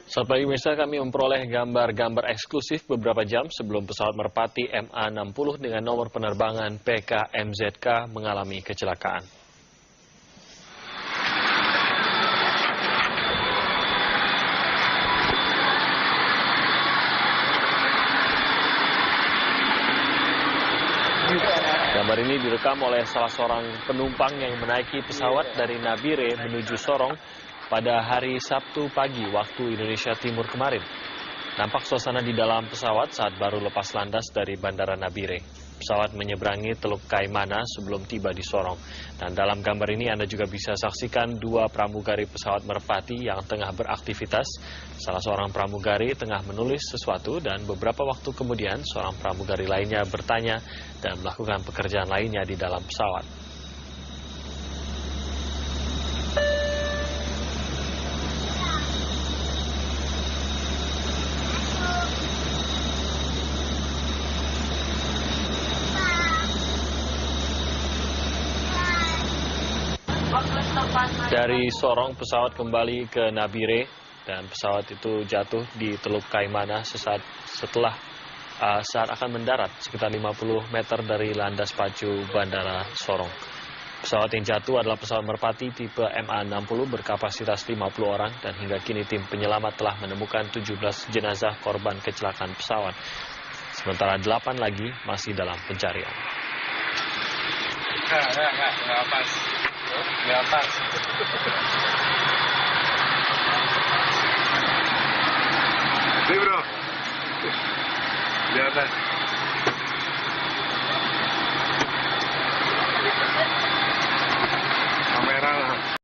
Selamat pagi pemirsa, kami memperoleh gambar-gambar eksklusif beberapa jam sebelum pesawat Merpati MA60 dengan nomor penerbangan PKMZK mengalami kecelakaan. Gambar ini direkam oleh salah seorang penumpang yang menaiki pesawat dari Nabire menuju Sorong pada hari Sabtu pagi waktu Indonesia Timur kemarin. Nampak suasana di dalam pesawat saat baru lepas landas dari Bandara Nabire. Pesawat menyeberangi Teluk Kaimana sebelum tiba di Sorong. Dan dalam gambar ini Anda juga bisa saksikan dua pramugari pesawat Merpati yang tengah beraktivitas. Salah seorang pramugari tengah menulis sesuatu dan beberapa waktu kemudian seorang pramugari lainnya bertanya dan melakukan pekerjaan lainnya di dalam pesawat. Dari Sorong, pesawat kembali ke Nabire dan pesawat itu jatuh di Teluk Kaimana sesaat setelah saat akan mendarat sekitar 50 meter dari landas pacu Bandara Sorong. Pesawat yang jatuh adalah pesawat Merpati tipe MA60 berkapasitas 50 orang dan hingga kini tim penyelamat telah menemukan 17 jenazah korban kecelakaan pesawat. Sementara 8 lagi masih dalam pencarian. Nggak pas.